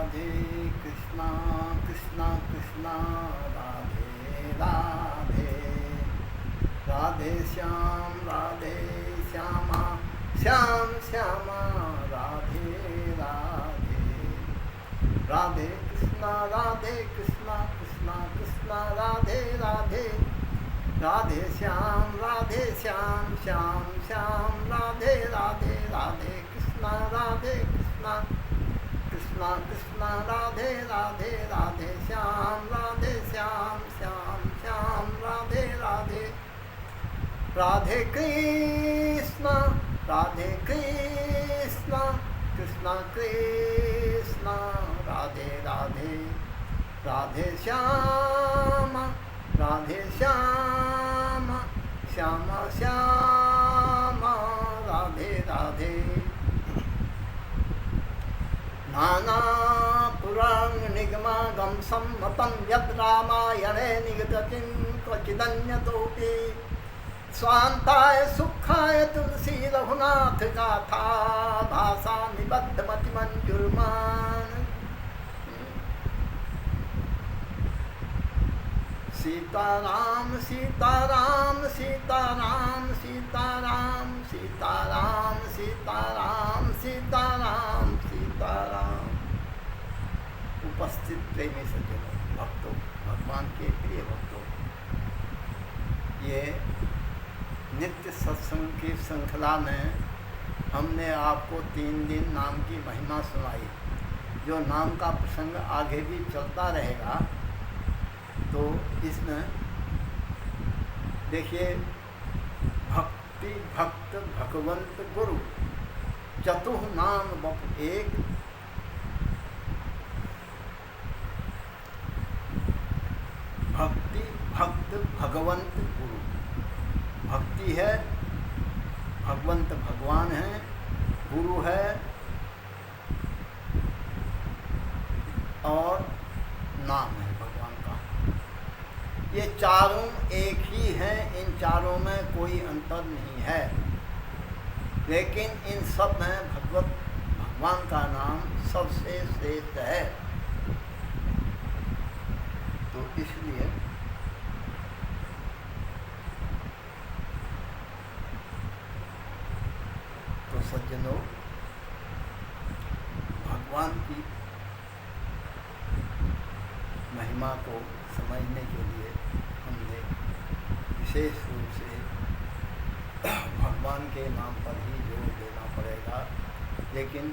राधे कृष्णा कृष्णा कृष्णा राधे राधे राधे श्याम श्यामा श्याम श्यामा राधे राधे राधे कृष्णा कृष्णा कृष्णा राधे राधे राधे श्याम श्याम श्याम राधे राधे राधे कृष्णा कृष्णा कृष्णा राधे राधे राधे श्याम श्याम श्याम राधे राधे राधे कृष्णा कृष्णा कृष्णा राधे राधे राधे श्याम श्याम श्याम राधे राधे नाना पुराण निगमागम सम्मतं यद् रामायणे निगदितं क्वचिदन्यतोऽपि स्वान्ताय सुखाय तुलसी रघुनाथ गाथा भाषा निबद्धमतिमञ्जुर्मान् सीताराम सीताराम सीताराम सीताराम सीताराम सीताराम सीताराम सीताराम। उपस्थित प्रेमी सज्जनों, भक्तों, भगवान के प्रिय भक्तों, ये नित्य सत्संग की श्रृंखला में हमने आपको 3 दिन नाम की महिमा सुनाई। जो नाम का प्रसंग आगे भी चलता रहेगा। तो इसमें देखिए, भक्ति भक्त भगवंत गुरु चतुः नाम बप एक। भक्ति भक्त भगवंत गुरु। भक्ति है, भगवंत भगवान है, गुरु है और नाम है भगवान का। ये चारों एक ही हैं, इन चारों में कोई अंतर नहीं है। लेकिन इन सब में भगवान का नाम सबसे श्रेष्ठ है। तो इसलिए तो सज्जनों, भगवान की महिमा को समझने के लिए हमने विशेष रूप से भगवान के नाम पर ही जोर देना पड़ेगा। लेकिन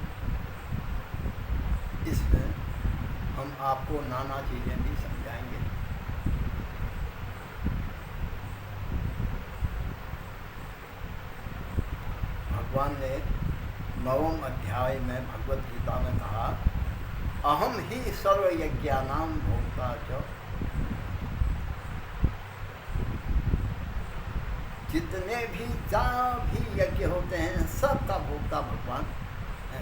इसमें हम आपको नाना चीज़ें भी समझाएंगे। भगवान ने 9वें अध्याय में भगवद गीता में कहा, अहम ही सर्वयज्ञानां भोक्ता च। जितने भी जहाँ भी यज्ञ होते हैं सबका भोक्ता भगवान है।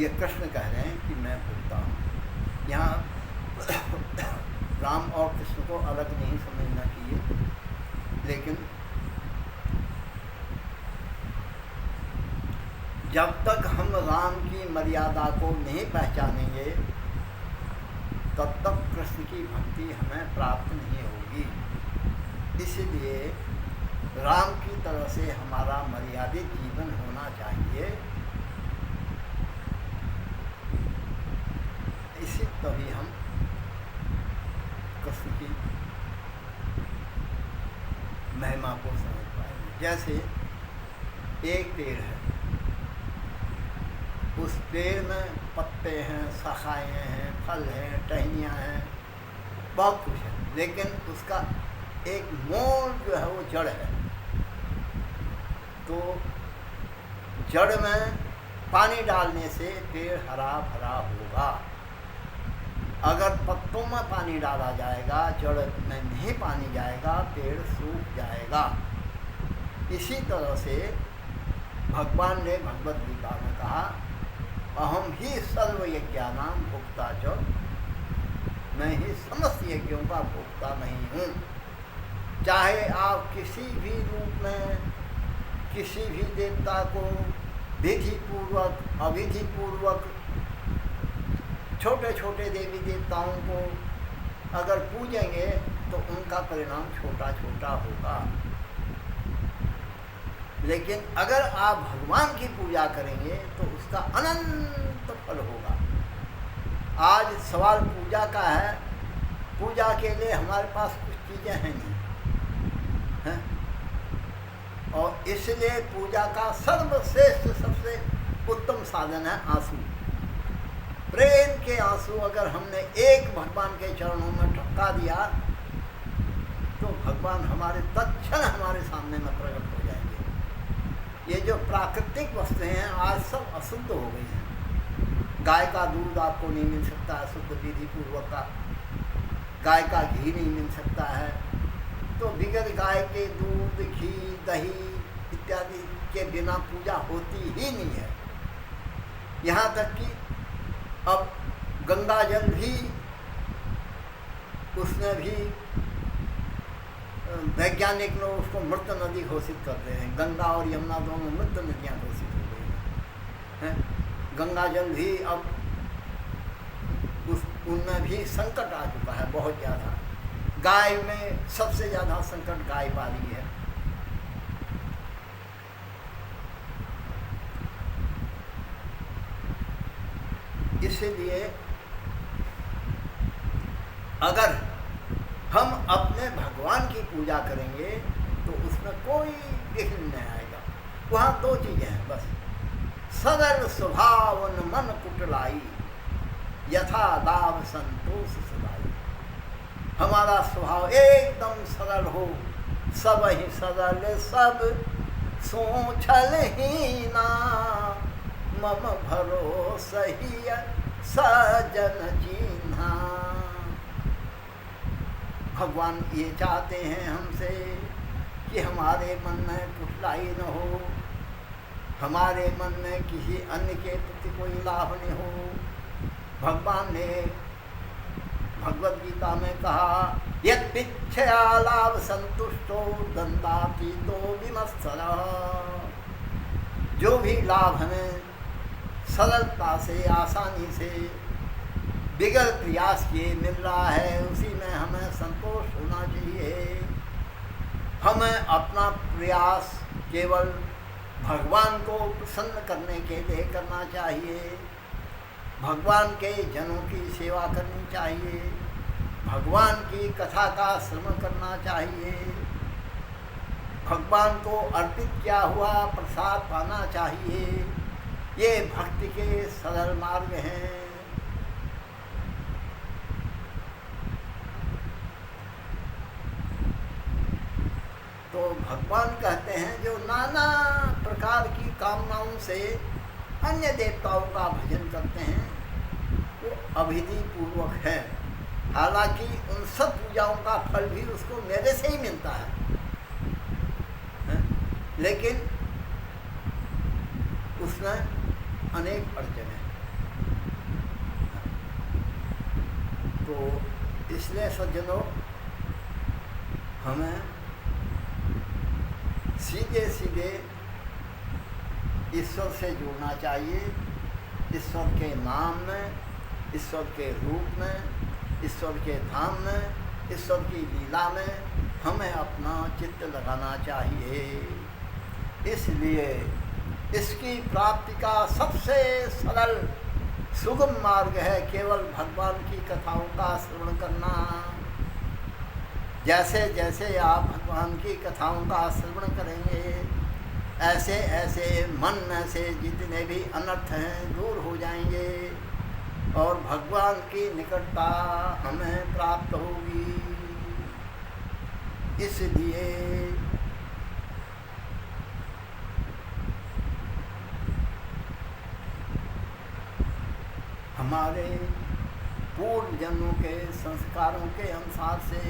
ये कृष्ण कह रहे हैं कि मैं भोक्ता हूँ। यहाँ राम और कृष्ण को अलग नहीं समझना चाहिए। लेकिन जब तक हम राम की मर्यादा को नहीं पहचानेंगे तब तक कृष्ण की भक्ति हमें प्राप्त नहीं होगी। इसलिए राम की तरह से हमारा मर्यादित जीवन होना चाहिए। इसी तभी हम कृष्ण की महिमा को समझ पाएंगे। जैसे एक पेड़ है, उस पेड़ में पत्ते हैं, शाखाएँ हैं, फल हैं, टहनियाँ हैं, बहुत कुछ है। लेकिन उसका एक मूल जो है वो जड़ है। तो जड़ में पानी डालने से पेड़ हरा भरा होगा। अगर पत्तों में पानी डाला जाएगा, जड़ में नहीं पानी जाएगा, पेड़ सूख जाएगा। इसी तरह से भगवान ने भगवद गीता में कहा, अहम ही सर्व यज्ञानां भोक्ता च। मैं ही समस्त यज्ञों का भोक्ता नहीं हूँ। चाहे आप किसी भी रूप में किसी भी देवता को विधि पूर्वक अविधि पूर्वक छोटे छोटे देवी देवताओं को अगर पूजेंगे तो उनका परिणाम छोटा छोटा होगा, लेकिन अगर आप भगवान की पूजा करेंगे तो उसका अनंत फल होगा। आज सवाल पूजा का है, पूजा के लिए हमारे पास कुछ चीज़ें हैं नहीं हैं? और इसलिए पूजा का सर्वश्रेष्ठ सबसे उत्तम साधन है आंसू। प्रेम के आंसू अगर हमने एक भगवान के चरणों में टपका दिया तो भगवान हमारे तत्क्षण हमारे सामने में प्रकट हो जाएंगे। ये जो प्राकृतिक वस्तुएं हैं आज सब अशुद्ध हो गई हैं। गाय का दूध आपको नहीं मिल सकता है शुद्ध विधि पूर्वक का, गाय का घी नहीं मिल सकता है, तो बिगड़ गाय के दूध घी दही इत्यादि के बिना पूजा होती ही नहीं है। यहाँ तक कि अब गंगा जल भी, उसमें भी वैज्ञानिक लोग उसको मृत नदी घोषित करते हैं। गंगा और यमुना दोनों मृत नदियाँ घोषित हो गई हैं। गंगा जल भी अब उनमें भी संकट आ चुका है बहुत ज़्यादा। गाय में सबसे ज़्यादा संकट गाय पाली है। इसलिए अगर हम अपने भगवान की पूजा करेंगे तो उसमें कोई विघ्न नहीं आएगा। वहाँ दो चीज़ें हैं बस, सरल स्वभाव मन कुटलाई, यथा दाव संतोष सदाई। हमारा स्वभाव एकदम सरल हो, सब ही सरल सब सोचल ही ना, मम भरोसा ही सजन जीना। भगवान ये चाहते हैं हमसे कि हमारे मन में कुटलाई न हो, हमारे मन में किसी अन्य के प्रति कोई लाभ नहीं हो। भगवान ने भगवद गीता में कहा, यत् पिच्छया लाभ संतुष्टो दंडाती तो विमत्सरा। जो भी लाभ हमें सरलता से आसानी से बिगड़ प्रयास किए मिल रहा है उसी में हमें संतोष होना चाहिए। हमें अपना प्रयास केवल भगवान को प्रसन्न करने के लिए करना चाहिए, भगवान के जनों की सेवा करनी चाहिए, भगवान की कथा का श्रवण करना चाहिए, भगवान को अर्पित किया हुआ प्रसाद पाना चाहिए। ये भक्ति के सरल मार्ग हैं। तो भगवान कहते हैं जो नाना प्रकार की कामनाओं से अन्य देवताओं का भजन करते हैं वो अभिधि पूर्वक है। हालांकि उन सब पूजाओं का फल भी उसको मेरे से ही मिलता है, लेकिन उसमें अनेक अड़चन है। तो इसलिए सज्जनों हमें सीधे सीधे ईश्वर से जुड़ना चाहिए। ईश्वर के नाम में, ईश्वर के रूप में, ईश्वर के धाम में, ईश्वर की लीला में हमें अपना चित्त लगाना चाहिए। इसलिए इसकी प्राप्ति का सबसे सरल सुगम मार्ग है केवल भगवान की कथाओं का श्रवण करना। जैसे जैसे आप भगवान की कथाओं का श्रवण करेंगे ऐसे ऐसे मन में से जितने भी अनर्थ हैं दूर हो जाएंगे और भगवान की निकटता हमें प्राप्त होगी। इसलिए हमारे पूर्व जन्मों के संस्कारों के अनुसार से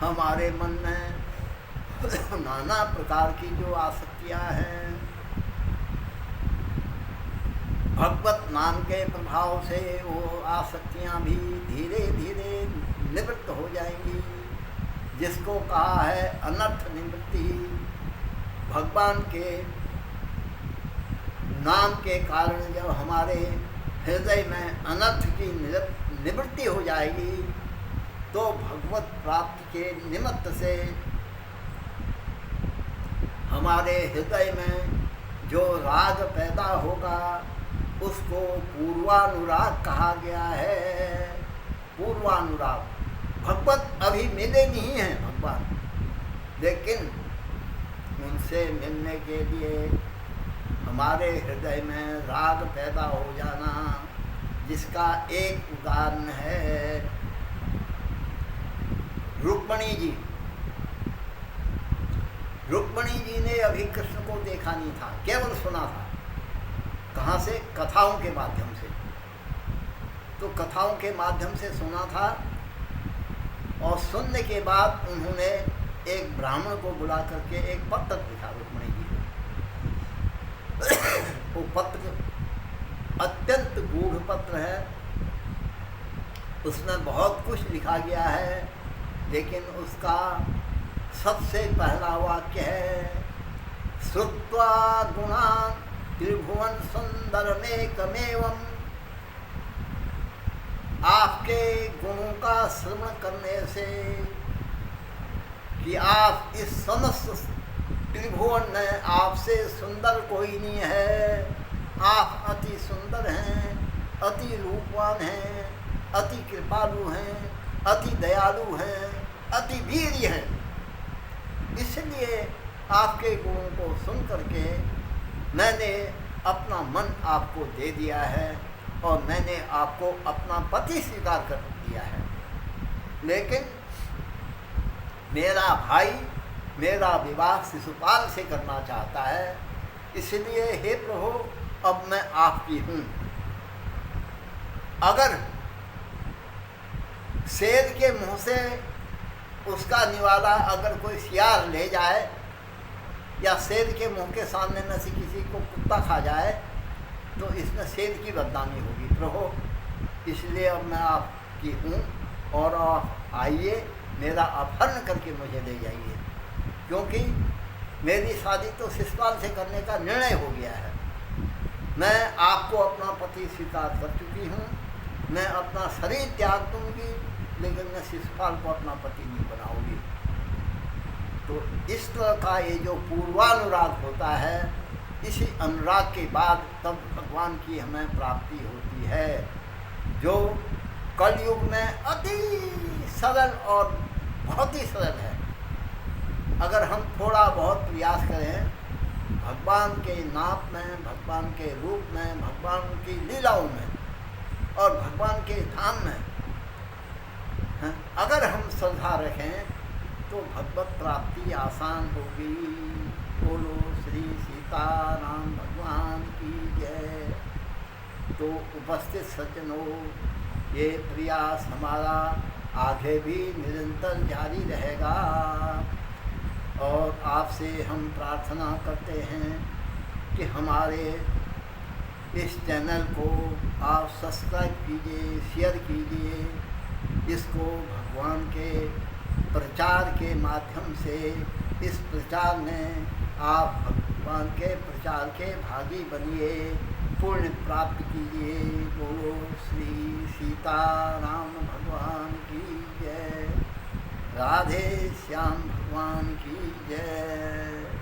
हमारे मन में नाना प्रकार की जो आसक्तियाँ हैं, भगवत नाम के प्रभाव से वो आसक्तियाँ भी धीरे धीरे निवृत्त हो जाएंगी। जिसको कहा है अनर्थ निवृत्ति। भगवान के नाम के कारण जब हमारे हृदय में अनर्थ की निवृत्ति हो जाएगी, तो भगवत प्राप्ति के निमित्त से हमारे हृदय में जो राग पैदा होगा उसको पूर्वानुराग कहा गया है। पूर्वानुराग भगवत अभी मिले नहीं हैं भगवान, लेकिन उनसे मिलने के लिए हमारे हृदय में राग पैदा हो जाना, जिसका एक उदाहरण है रुक्मिणी जी। रुक्मिणी जी ने अभी कृष्ण को देखा नहीं था, केवल सुना था। कहाँ से? कथाओं के माध्यम से। तो कथाओं के माध्यम से सुना था, और सुनने के बाद उन्होंने एक ब्राह्मण को बुला करके एक पत्र लिखा रुक्मिणी जी को। वो पत्र अत्यंत गूढ़ पत्र है, उसमें बहुत कुछ लिखा गया है, लेकिन उसका सबसे पहला वाक्य है श्रुत्वा गुणान् त्रिभुवन सुंदरमेकमेवम्। आपके गुणों का श्रवण करने से कि आप इस समस्त त्रिभुवन में आपसे सुंदर कोई नहीं है, आप अति सुंदर हैं, अति रूपवान हैं, अति कृपालु हैं, अति दयालु हैं, अति वीर्य हैं। इसलिए आपके गुणों को सुन करके मैंने अपना मन आपको दे दिया है, और मैंने आपको अपना पति स्वीकार कर दिया है। लेकिन मेरा भाई मेरा विवाह शिशुपाल से करना चाहता है, इसलिए हे प्रभु अब मैं आपकी हूँ। अगर शेर के मुंह से उसका निवाला अगर कोई सियार ले जाए, या शेर के मुंह के सामने में से किसी को कुत्ता खा जाए, तो इसमें शेर की बदनामी होगी प्रभु। इसलिए अब मैं आपकी हूँ, और आप आइए, मेरा अपहरण करके मुझे ले जाइए, क्योंकि मेरी शादी तो शिशुपाल से करने का निर्णय हो गया है। मैं आपको अपना पति स्वीकार कर चुकी हूँ, मैं अपना शरीर त्याग दूँगी, लेकिन मैं शिशुपाल को अपना पति नहीं बनाऊँगी। तो इस तरह का ये जो पूर्वानुराग होता है, इसी अनुराग के बाद तब भगवान की हमें प्राप्ति होती है, जो कलयुग में अति सरल और बहुत ही सरल है। अगर हम थोड़ा बहुत प्रयास करें भगवान के नाम में, भगवान के रूप में, भगवान की लीलाओं में और भगवान के धाम में अगर हम श्रद्धा रखें, तो भगवत प्राप्ति आसान होगी। बोलो श्री सीताराम भगवान की जय। तो उपस्थित सज्जनों, ये प्रयास हमारा आगे भी निरंतर जारी रहेगा, और आपसे हम प्रार्थना करते हैं कि हमारे इस चैनल को आप सब्सक्राइब कीजिए, शेयर कीजिए, इसको भगवान के प्रचार के माध्यम से, इस प्रचार में आप भगवान के प्रचार के भागी बनिए, पुण्य प्राप्त कीजिए। बोलो श्री सीताराम भगवान की जय। राधे श्याम भगवान की जय।